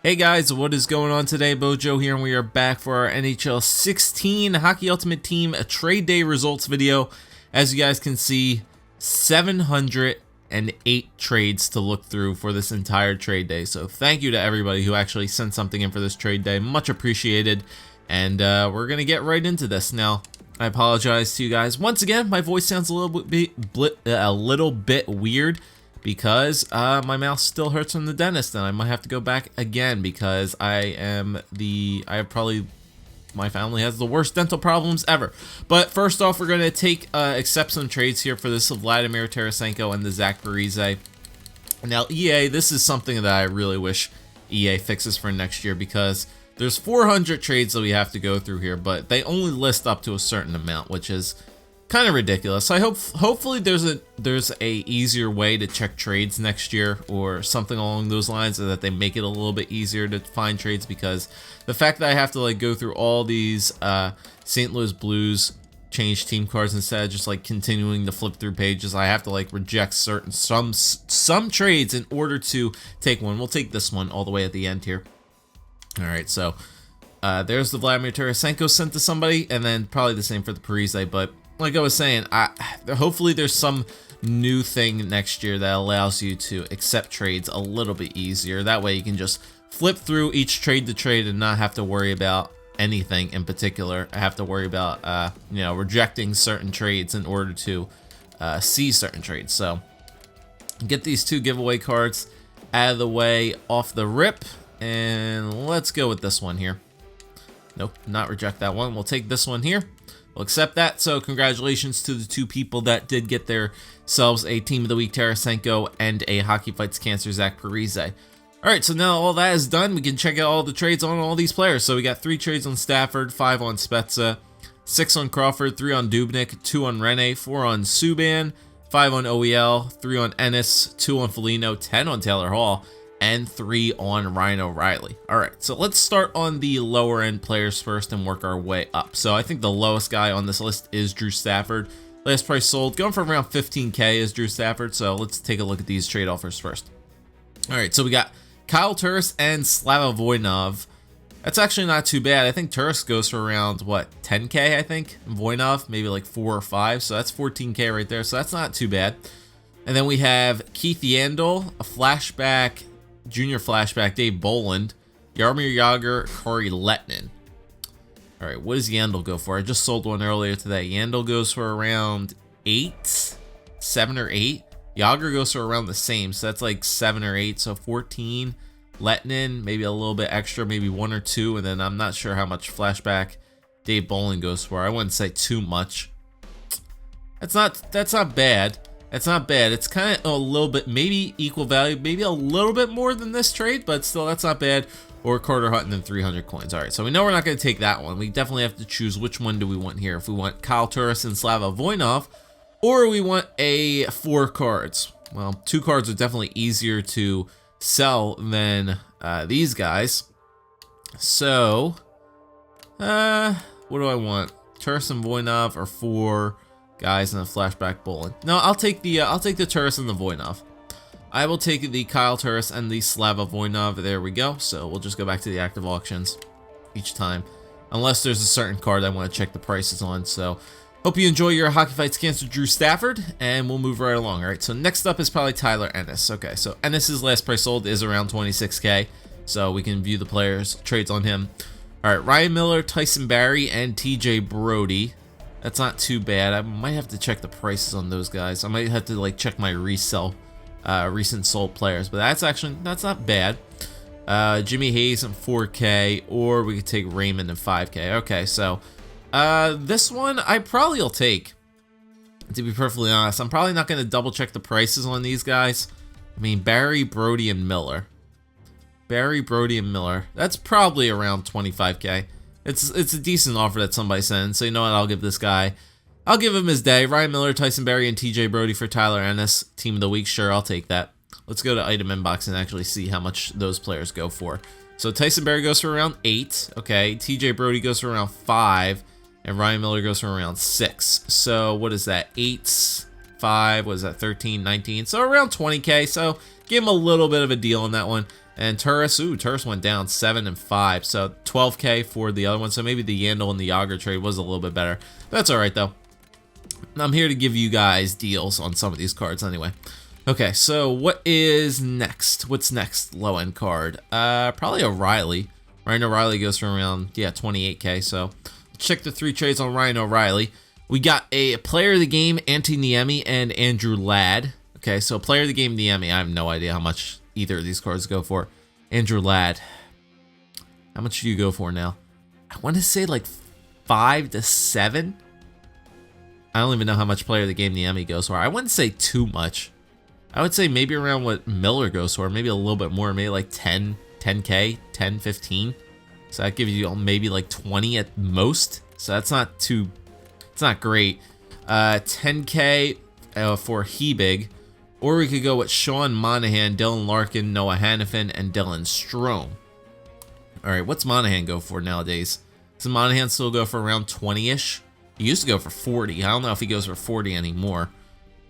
Hey guys, what is going on today? Bojo here, and we are back for our NHL 16 Hockey Ultimate Team Trade Day results video. As you guys can see, 708 trades to look through for this entire trade day. So thank you to everybody who actually sent something in for this trade day. Much appreciated. And we're going to get right into this. Now, I apologize to you guys. Once again, my voice sounds a little bit weird, because my mouth still hurts from the dentist, and I might have to go back again because my family has the worst dental problems ever. But first off, we're going to accept some trades here for this Vladimir Tarasenko and the Zach Parise. Now, EA, this is something that I really wish EA fixes for next year, because there's 400 trades that we have to go through here, but they only list up to a certain amount, which is kind of ridiculous. So hopefully there's a easier way to check trades next year, or something along those lines, so that they make it a little bit easier to find trades, because the fact that I have to go through all these St. Louis Blues change team cards instead of just continuing to flip through pages, I have to reject some trades in order to take one. We'll take this one all the way at the end here. All right, so there's the Vladimir Tarasenko sent to somebody, and then probably the same for the Parise. But like I was saying, hopefully there's some new thing next year that allows you to accept trades a little bit easier. That way you can just flip through each trade to trade and not have to worry about anything in particular. I have to worry about rejecting certain trades in order to see certain trades. So get these two giveaway cards out of the way off the rip, and let's go with this one here. Nope, not reject that one. We'll take this one here. We'll accept that. So congratulations to the two people that did get themselves a Team of the Week Tarasenko and a Hockey Fights Cancer Zach Parise. Alright, so now all that is done, we can check out all the trades on all these players. So we got 3 trades on Stafford, 5 on Spezza, 6 on Crawford, 3 on Dubnyk, 2 on Rene, 4 on Subban, 5 on OEL, 3 on Ennis, 2 on Foligno, 10 on Taylor Hall, and 3 on Ryan O'Reilly. Alright, so let's start on the lower end players first and work our way up. So I think the lowest guy on this list is Drew Stafford. Last price sold, going for around 15K is Drew Stafford. So let's take a look at these trade offers first. Alright, so we got Kyle Turris and Slava Voynov. That's actually not too bad. I think Turris goes for around, what, 10K, I think? Voynov, maybe 4 or 5. So that's 14K right there. So that's not too bad. And then we have Keith Yandel, a flashback, junior flashback, Dave Boland, Jaromir Jagr, Corey Lettman. All right, what does Yandel go for? I just sold one earlier today. Yandel goes for around 7 or 8. Jagr goes for around the same, so that's 7 or 8, so 14. Lettman, maybe a little bit extra, maybe 1 or 2, and then I'm not sure how much flashback Dave Boland goes for. I wouldn't say too much. That's not bad. It's not bad. It's kind of a little bit, maybe equal value, maybe a little bit more than this trade, but still, that's not bad. Or Carter Hutton and 300 coins. All right, so we know we're not going to take that one. We definitely have to choose which one do we want here. If we want Kyle Turris and Slava Voynov, or we want 4 cards. Well, 2 cards are definitely easier to sell than these guys. So, what do I want? Turris and Voynov or 4 guys and a flashback Boland. No, I'll take the Turris and the Voynov. I will take the Kyle Turris and the Slava Voynov. There we go. So we'll just go back to the active auctions each time, unless there's a certain card I want to check the prices on. So hope you enjoy your Hockey Fights Cancer Drew Stafford, and we'll move right along. All right, so next up is probably Tyler Ennis. Okay, so Ennis's last price sold is around 26K, so we can view the players trades on him. All right, Ryan Miller, Tyson Barrie, and TJ Brody. That's not too bad. I might have to check the prices on those guys. I might have to check my recent sold players, but that's not bad. Jimmy Hayes and 4K, or we could take Raymond and 5K. Okay, so this one I probably will take. To be perfectly honest, I'm probably not going to double check the prices on these guys. I mean, Barrie, Brody, and Miller. That's probably around 25K. It's a decent offer that somebody sent, so you know what, I'll give him his day. Ryan Miller, Tyson Barrie, and TJ Brody for Tyler Ennis. Team of the Week, sure, I'll take that. Let's go to item inbox and actually see how much those players go for. So Tyson Barrie goes for around 8, okay. TJ Brody goes for around 5, and Ryan Miller goes for around 6. So what is that, 8, 5, what is that, 13, 19, so around 20K. So give him a little bit of a deal on that one. And Turris went down 7 and 5, so 12K for the other one. So maybe the Yandel and the Yager trade was a little bit better. That's all right though. I'm here to give you guys deals on some of these cards anyway. Okay, so what is next? What's next? Low end card. Probably O'Reilly. Ryan O'Reilly goes for around 28K. So check the 3 trades on Ryan O'Reilly. We got a player of the game, Antti Niemi and Andrew Ladd. Okay, so player of the game, Niemi. I have no idea how much either of these cards go for. Andrew Ladd. How much do you go for now? I want to say like 5 to 7. I don't even know how much player of the game Niemi goes for. I wouldn't say too much. I would say maybe around what Miller goes for, maybe a little bit more, maybe like 10K, 10, 15. So that gives you maybe like 20 at most. So that's not too, it's not great. 10K for Hebig. Or we could go with Sean Monahan, Dylan Larkin, Noah Hannafin, and Dylan Strome. All right, what's Monahan go for nowadays? Does Monahan still go for around 20-ish? He used to go for 40. I don't know if he goes for 40 anymore.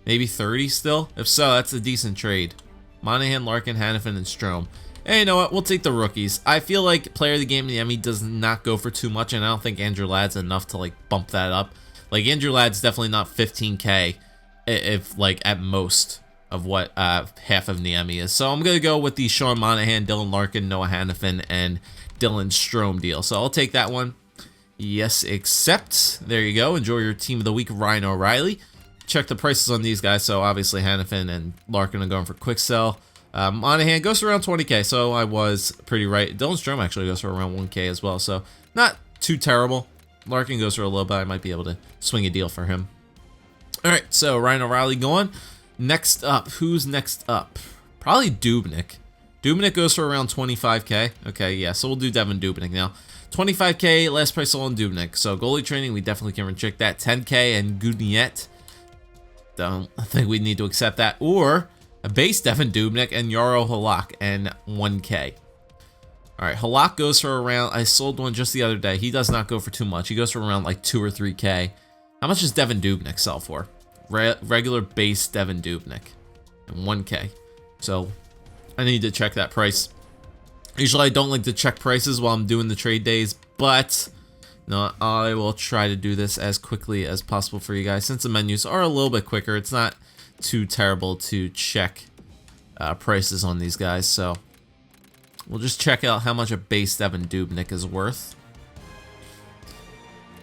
Maybe 30 still? If so, that's a decent trade. Monahan, Larkin, Hannafin, and Strome. Hey, you know what? We'll take the rookies. I feel like player of the game, Niemi, does not go for too much, and I don't think Andrew Ladd's enough to like bump that up. Like Andrew Ladd's definitely not 15K, if like at most of what half of Niemi is. So I'm gonna go with the Sean Monahan, Dylan Larkin, Noah Hannafin, and Dylan Strome deal. So I'll take that one. Yes, accept. There you go. Enjoy your team of the week, Ryan O'Reilly. Check the prices on these guys. So obviously Hannafin and Larkin are going for quick sell. Monahan goes for around 20K, so I was pretty right. Dylan Strome actually goes for around 1K as well, so not too terrible. Larkin goes for a little bit. I might be able to swing a deal for him. All right, so Ryan O'Reilly gone. Next up, who's next up? Probably Dubnyk. Dubnyk goes for around 25K. Okay, yeah, so we'll do Devin Dubnyk now. 25K, last price on Dubnyk. So goalie training, we definitely can reject that. 10K and Gudniet. Don't think we need to accept that. Or a base Devin Dubnyk and Yaro Halak and 1K. All right, Halak goes for around, I sold one just the other day. He does not go for too much. He goes for around like 2 or 3K. How much does Devin Dubnyk sell for? Regular base Devin Dubnyk and 1K. So I need to check that price. Usually I don't like to check prices while I'm doing the trade days, but no, I will try to do this as quickly as possible for you guys. Since the menus are a little bit quicker, it's not too terrible to check prices on these guys. So we'll just check out how much a base Devin Dubnyk is worth.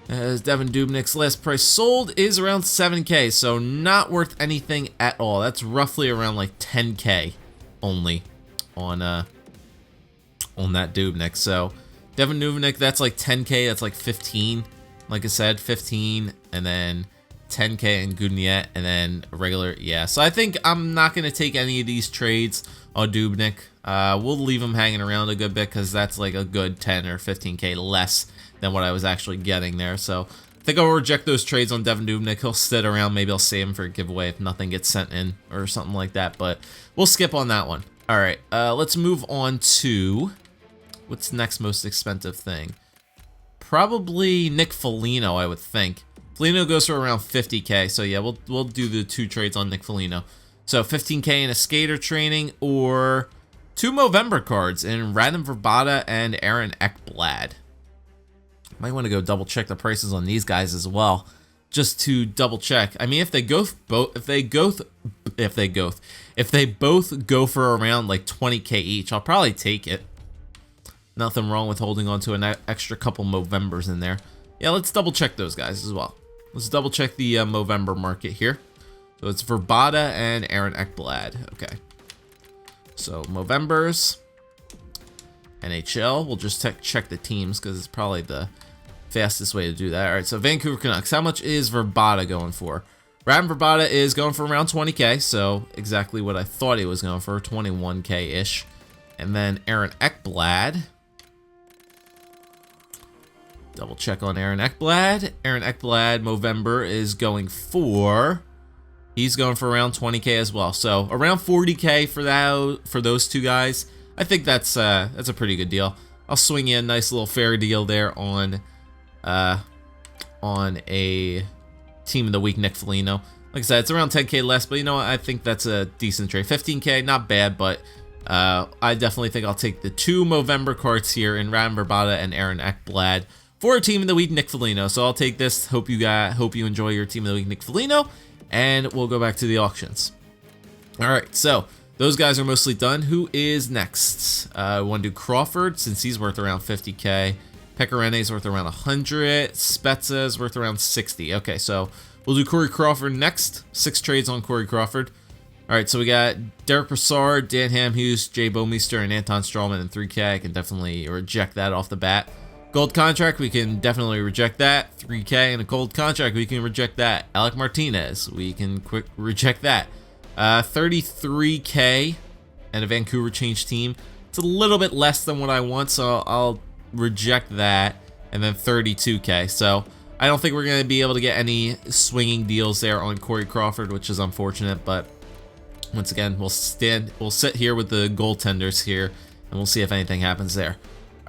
As Devin Dubnyk's last price sold is around 7K, so not worth anything at all. That's roughly around like 10K only on that Dubnyk. So Devin Dubnyk, that's like 10K, that's like 15. Like I said, 15, and then 10K and Gudniet, and then a regular, yeah. So I think I'm not going to take any of these trades on Dubnyk. We'll leave him hanging around a good bit because that's like a good 10 or 15K less than what I was actually getting there. So I think I'll reject those trades on Devin Dubnyk. He'll sit around. Maybe I'll save him for a giveaway if nothing gets sent in or something like that. But we'll skip on that one. All right, let's move on to what's the next most expensive thing. Probably Nick Foligno, I would think. Foligno goes for around 50K. So yeah, we'll do the 2 trades on Nick Foligno. So 15K in a skater training or 2 Movember cards in Radim Verbata and Aaron Ekblad. Might want to go double check the prices on these guys as well, just to double check. I mean, if they both go for around like 20K each, I'll probably take it. Nothing wrong with holding on to an extra couple Movembers in there. Yeah, let's double check those guys as well. Let's double check the Movember market here. So it's Verbata and Aaron Ekblad. Okay. So Movembers, NHL. We'll just check the teams because it's probably the fastest way to do that. All right, so Vancouver Canucks. How much is Verbata going for? Radim Verbata is going for around 20K, so exactly what I thought he was going for, 21K-ish. And then Aaron Ekblad. Double check on Aaron Ekblad. Aaron Ekblad, Movember, is going for... He's going for around 20K as well. So around 40K for those 2 guys. I think that's a pretty good deal. I'll swing you a nice little fair deal there on a team of the week, Nick Foligno. Like I said, it's around 10K less, but you know what? I think that's a decent trade. 15K, not bad, but I definitely think I'll take the 2 Movember cards here in Radim Vrbata and Aaron Ekblad for Team of the Week, Nick Foligno. So I'll take this. Hope you enjoy your Team of the Week, Nick Foligno, and we'll go back to the auctions. All right, so those guys are mostly done. Who is next? We want to do Crawford, since he's worth around 50K. Pecorine is worth around 100. Spezza is worth around 60. Okay, so we'll do Corey Crawford next. 6 trades on Corey Crawford. All right, so we got Derek Brassard, Dan Hamhuis, Jay Bouwmeester, and Anton Strawman in 3K. I can definitely reject that off the bat. Gold contract, we can definitely reject that. 3K and a gold contract, we can reject that. Alec Martinez, we can reject that. 33K and a Vancouver change team. It's a little bit less than what I want, so I'll reject that. And then 32K. So I don't think we're going to be able to get any swinging deals there on Corey Crawford, which is unfortunate. But once again, we'll sit here with the goaltenders here, and we'll see if anything happens there.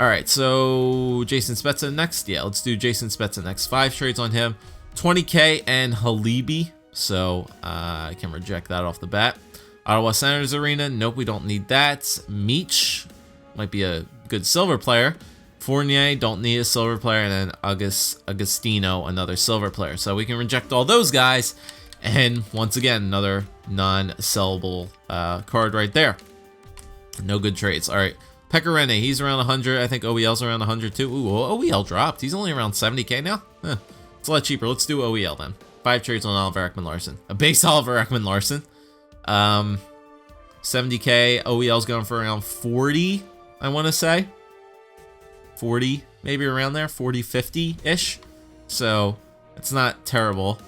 All right, so Jason Spezza next. Yeah, let's do Jason Spezza next. 5 trades on him. 20K and Halibi. So I can reject that off the bat. Ottawa Senators Arena. Nope, we don't need that. Meech might be a good silver player. Fournier, don't need a silver player. And then Agostino, another silver player. So we can reject all those guys. And once again, another non-sellable card right there. No good trades. All right, Pecorine, he's around 100. I think OEL's around 100 too. Ooh, OEL dropped. He's only around 70K now. It's a lot cheaper. Let's do OEL then. 5 trades on Oliver Ekman-Larsson. A base Oliver Ekman-Larsson. 70K. OEL's going for around 40, I want to say. 40, maybe around there. 40, 50-ish. So it's not terrible.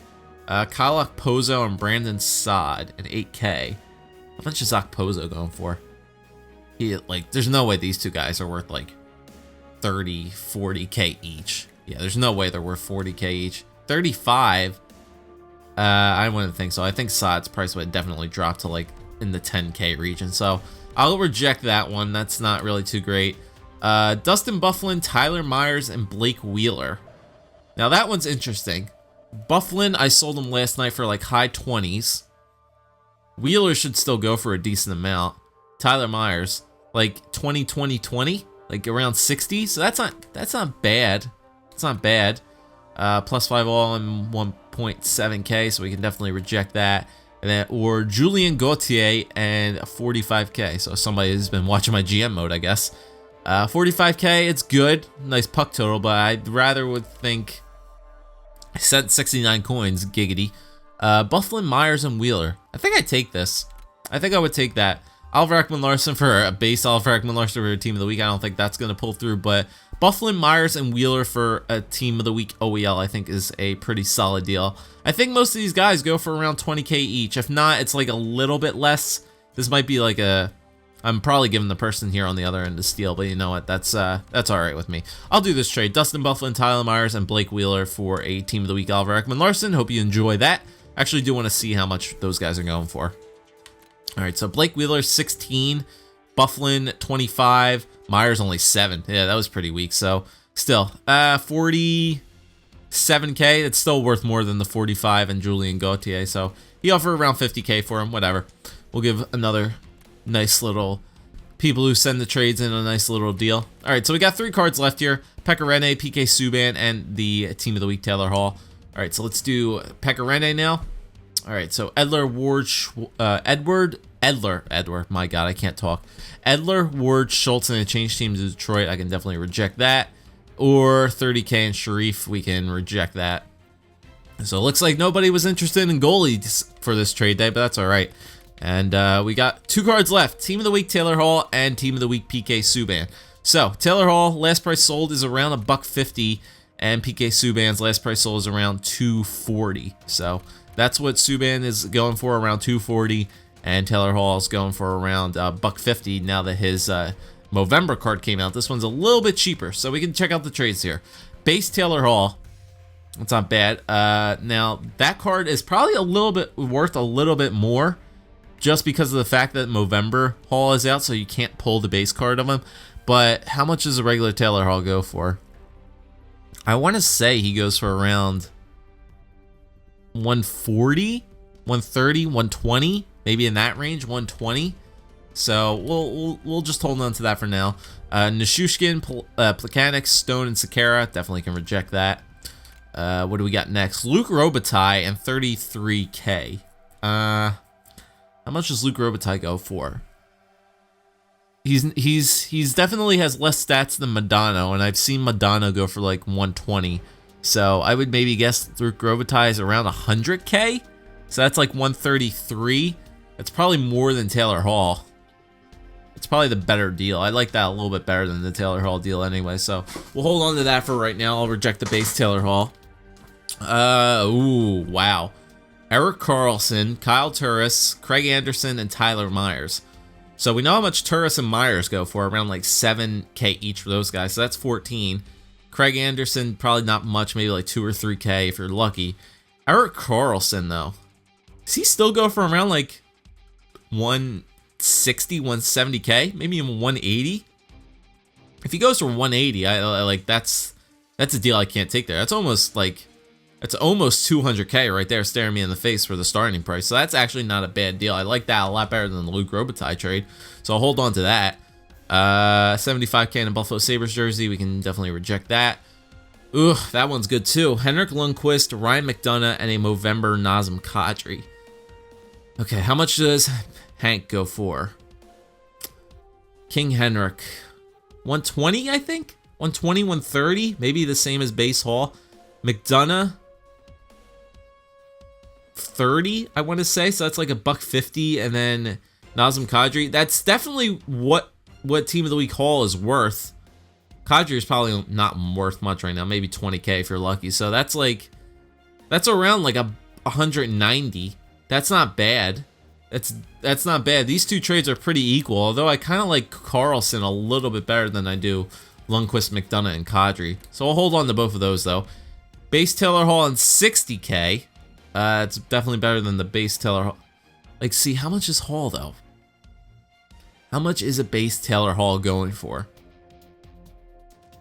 Kyle Okposo and Brandon Saad at 8K. How much is Okposo going for? There's no way these 2 guys are worth like 30, 40K each. Yeah, there's no way they're worth 40K each. 35. I wouldn't think so. I think Saad's price would definitely drop to like in the 10K region. So I'll reject that one. That's not really too great. Dustin Byfuglien, Tyler Myers, and Blake Wheeler. Now that one's interesting. Byfuglien, I sold him last night for like high 20s. Wheeler should still go for a decent amount. Tyler Myers, like 20, like around 60. So that's not bad. It's not bad. +5 all and 1.7K, so we can definitely reject that. And then, or Julien Gauthier and 45K. So somebody has been watching my GM mode, I guess. 45K, it's good. Nice puck total, but I'd rather would think I sent 69 coins, giggity. Byfuglien, Myers, and Wheeler. I think I'd take this. I think I would take that. Oliver Ekman-Larsson for a base Oliver Ekman-Larsson for a Team of the Week. I don't think that's going to pull through, but Byfuglien, Myers, and Wheeler for a Team of the Week OEL I think is a pretty solid deal. I think most of these guys go for around 20K each. If not, it's like a little bit less. This might be like a... I'm probably giving the person here on the other end a steal, but you know what? That's all right with me. I'll do this trade. Dustin Byfuglien, Tyler Myers, and Blake Wheeler for a Team of the Week Oliver Ekman-Larsson. Hope you enjoy that. Actually do want to see how much those guys are going for. All right, so Blake Wheeler, 16. Byfuglien, 25. Myers, only 7. Yeah, that was pretty weak. So, still, 47K. It's still worth more than the 45 and Julien Gauthier. So, he offered around 50K for him. Whatever. We'll give another nice little... people who send the trades in a nice little deal. All right, so we got 3 cards left here. Pecorine, PK Subban, and the Team of the Week, Taylor Hall. All right, so let's do Pecorine now. All right, so Edler, my God, I can't talk. Edler, Ward, Schultz, and a change team to Detroit. I can definitely reject that. Or 30K and Sharif, we can reject that. So it looks like nobody was interested in goalies for this trade day, but that's all right. And we got 2 cards left. Team of the Week, Taylor Hall, and Team of the Week, PK Subban. So Taylor Hall, last price sold is around $150, and PK Subban's last price sold is around $240. So that's what Subban is going for, around $240, and Taylor Hall is going for around $150 now that his Movember card came out. This one's a little bit cheaper, so we can check out the trades here. Base Taylor Hall, it's not bad. Now, that card is probably a little bit worth a little bit more just because of the fact that Movember Hall is out, so you can't pull the base card of him. But how much does a regular Taylor Hall go for? I want to say he goes for around 140, 130, 120, maybe in that range, 120. So we'll just hold on to that for now. Nishushkin, Plekanec, Stone, and Sakara. Definitely can reject that. What do we got next? Luke Robitaille and 33K. How much does Luke Robitaille go for? He's definitely has less stats than Madonna, and I've seen Madonna go for like 120. So I would maybe guess Luke Robitaille is around 100K. So that's like 133. That's probably more than Taylor Hall. It's probably the better deal. I like that a little bit better than the Taylor Hall deal anyway. So we'll hold on to that for right now. I'll reject the base Taylor Hall. Ooh, wow. Erik Karlsson, Kyle Turris, Craig Anderson, and Tyler Myers. So we know how much Turris and Myers go for, around like 7K each for those guys. So that's 14. Craig Anderson, probably not much, maybe like 2 or 3K if you're lucky. Erik Karlsson, though. Does he still go for around like 160, 170K? Maybe even 180? If he goes for 180, I like that's a deal I can't take there. That's almost 200K right there staring me in the face for the starting price. So that's actually not a bad deal. I like that a lot better than the Luke Robitaille trade. So I'll hold on to that. 75K in a Buffalo Sabres jersey. We can definitely reject that. Ugh, that one's good too. Henrik Lundqvist, Ryan McDonough, and a Movember Nazem Kadri. Okay, how much does Hank go for? King Henrik. 120, I think? 120, 130? Maybe the same as base Hall. McDonough. 30, I want to say. So that's like $150. And then Nazem Kadri. That's definitely what Team of the Week Hall is worth. Kadri is probably not worth much right now. Maybe 20K if you're lucky. So that's around like 190. That's not bad. That's not bad. These two trades are pretty equal. Although I kind of like Karlsson a little bit better than I do Lundqvist, McDonough, and Kadri. So I'll hold on to both of those though. Base Taylor Hall and 60K. It's definitely better than the base Taylor Hall. Like, see, how much is Hall though? How much is a base Taylor Hall going for?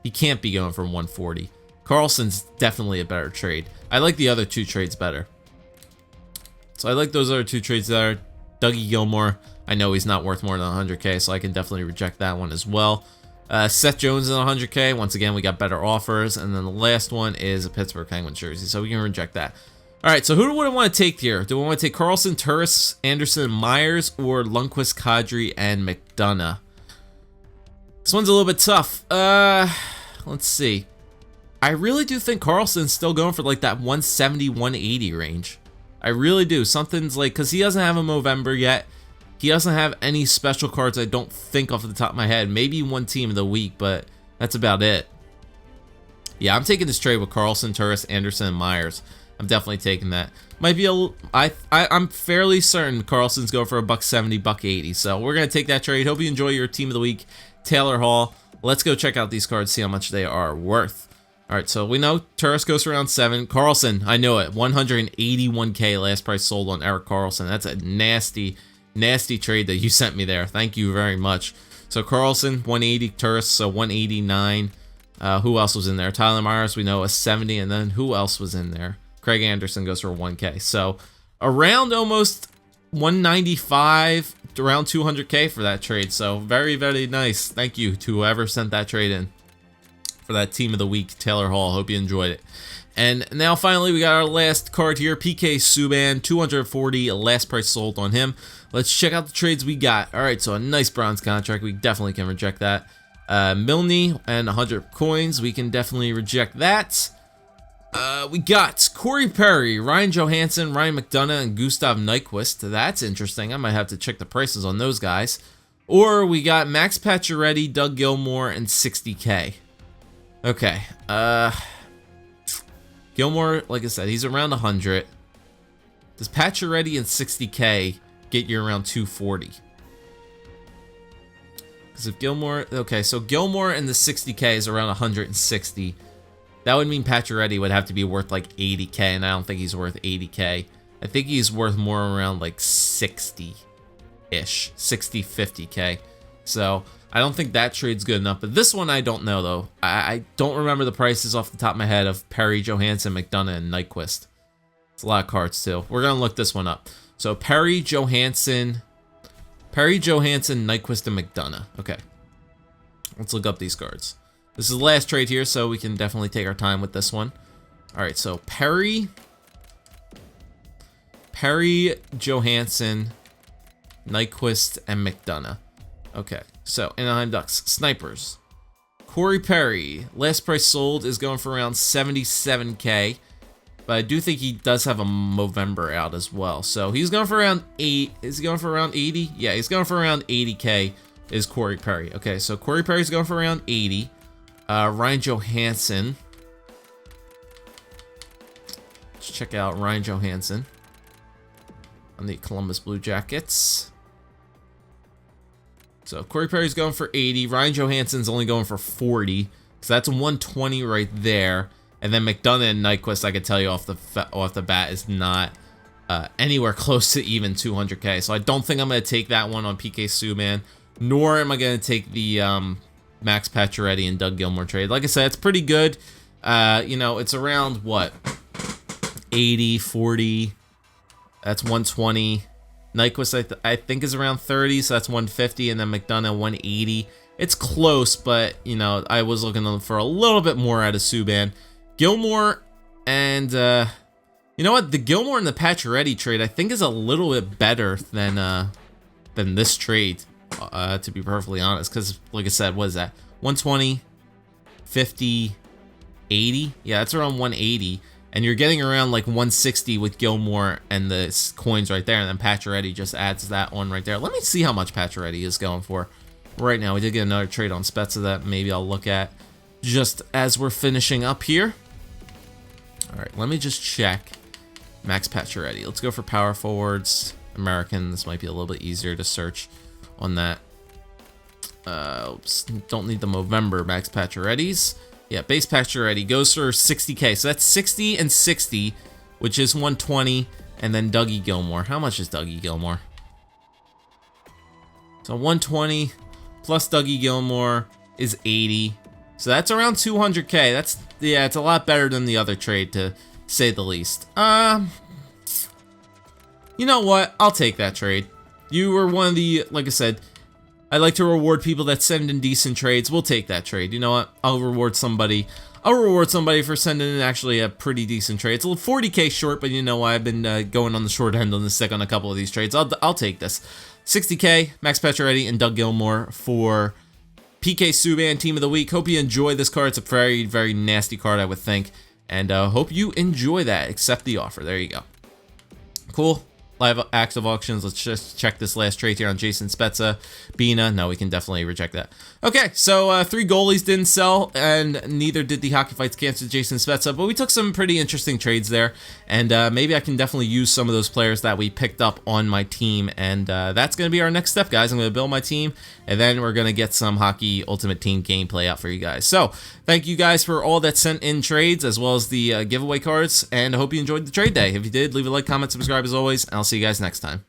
He can't be going for 140. Karlsson's definitely a better trade. I like the other two trades better. So I like those other two trades there. Dougie Gilmour, I know he's not worth more than 100K, so I can definitely reject that one as well. Seth Jones in 100K. Once again, we got better offers. And then the last one is a Pittsburgh Penguins jersey, so we can reject that. All right, so who do I want to take here? Do I want to take Karlsson, Turris, Anderson, and Myers, or Lundqvist, Kadri, and McDonough? This one's a little bit tough. Let's see. I really do think Karlsson's still going for like that 170, 180 range. I really do. Something's like, because he doesn't have a Movember yet. He doesn't have any special cards, I don't think, off the top of my head. Maybe one Team of the Week, but that's about it. Yeah, I'm taking this trade with Karlsson, Turris, Anderson, and Myers. I'm definitely taking that. Might be I'm fairly certain Karlsson's going for $170, $180. So we're gonna take that trade. Hope you enjoy your Team of the Week, Taylor Hall. Let's go check out these cards, see how much they are worth. All right, so we know Turris goes for around 7. Karlsson, I know it, 181K last price sold on Erik Karlsson. That's a nasty trade that you sent me there. Thank you very much. So Karlsson, 180, Turris, so 189. Who else was in there? Tyler Myers, we know, a 70, and then who else was in there? Craig Anderson goes for 1K. So around almost 195, around 200K for that trade. So very, very nice. Thank you to whoever sent that trade in for that Team of the Week, Taylor Hall. Hope you enjoyed it. And now finally we got our last card here, PK Subban, 240, last price sold on him. Let's check out the trades we got. All right, so a nice bronze contract. We definitely can reject that. Milne and 100 coins. We can definitely reject that. We got Corey Perry, Ryan Johansson, Ryan McDonough, and Gustav Nyquist. That's interesting. I might have to check the prices on those guys. Or we got Max Pacioretty, Doug Gilmour, and 60K. Okay. Gilmour, like I said, he's around 100. Does Pacioretty and 60K get you around 240? Because if Gilmour... Okay, so Gilmour and the 60K is around 160. That would mean Pacioretty would have to be worth like 80K, and I don't think he's worth 80K. I think he's worth more around like 60-ish. 60, 50K. So I don't think that trade's good enough. But this one I don't know, though. I don't remember the prices off the top of my head of Perry, Johansson, McDonough, and Nyquist. It's a lot of cards, too. We're going to look this one up. So Perry, Johansson, Perry, Johansson, Nyquist, and McDonough. Okay. Let's look up these cards. This is the last trade here, so we can definitely take our time with this one. All right, so Perry, Johansson, Nyquist, and McDonough. Okay, so Anaheim Ducks, snipers. Corey Perry, last price sold is going for around 77K, but I do think he does have a Movember out as well. So he's going for around 8. Is he going for around 80? Yeah, he's going for around 80K is Corey Perry. Okay, so Corey Perry's going for around 80. Ryan Johansson. Let's check out Ryan Johansson on the Columbus Blue Jackets. So Corey Perry's going for 80. Ryan Johansson's only going for 40. So that's 120 right there. And then McDonough and Nyquist, I can tell you off the bat, is not anywhere close to even 200K. So I don't think I'm going to take that one on PK Subban. Nor am I going to take the Max Pacioretty and Doug Gilmour trade. Like I said, it's pretty good. You know, it's around, what, 80, 40. That's 120. Nyquist, I think, is around 30, so that's 150, and then McDonough, 180. It's close, but, you know, I was looking for a little bit more out of Subban. Gilmour and, you know what? The Gilmour and the Pacioretty trade, I think, is a little bit better than this trade, to be perfectly honest, because, like I said, what is that? 120, 50, 80? Yeah, that's around 180. And you're getting around like 160 with Gilmour and the coins right there. And then Pacioretty just adds that one right there. Let me see how much Pacioretty is going for right now. We did get another trade on Spezza that maybe I'll look at just as we're finishing up here. All right, let me just check Max Pacioretty. Let's go for power forwards, American. This might be a little bit easier to search on that. Oops, don't need the Movember Max Pacioretty's. Yeah, base Pacioretty goes for 60K. So that's 60 and 60, which is 120. And then Dougie Gilmour. How much is Dougie Gilmour? So 120 plus Dougie Gilmour is 80. So that's around 200K. That's, yeah, it's a lot better than the other trade, to say the least. You know what? I'll take that trade. You were one of the, like I said, I like to reward people that send in decent trades. We'll take that trade. You know what? I'll reward somebody. I'll reward somebody for sending in actually a pretty decent trade. It's a little 40K short, but you know I've been going on the short end on the stick on a couple of these trades. I'll take this. 60K, Max Pacioretty and Doug Gilmour for PK Subban Team of the Week. Hope you enjoy this card. It's a very, very nasty card, I would think. And hope you enjoy that. Accept the offer. There you go. Cool. Live active auctions. Let's just check this last trade here on Jason Spezza. Bina. No, we can definitely reject that. Okay, so 3 goalies didn't sell, and neither did the Hockey Fights Cancer Jason Spezza, but we took some pretty interesting trades there, and maybe I can definitely use some of those players that we picked up on my team, and that's going to be our next step, guys. I'm going to build my team, and then we're going to get some Hockey Ultimate Team gameplay out for you guys. So, thank you guys for all that sent in trades, as well as the giveaway cards, and I hope you enjoyed the trade day. If you did, leave a like, comment, subscribe as always, and I'll see you guys next time.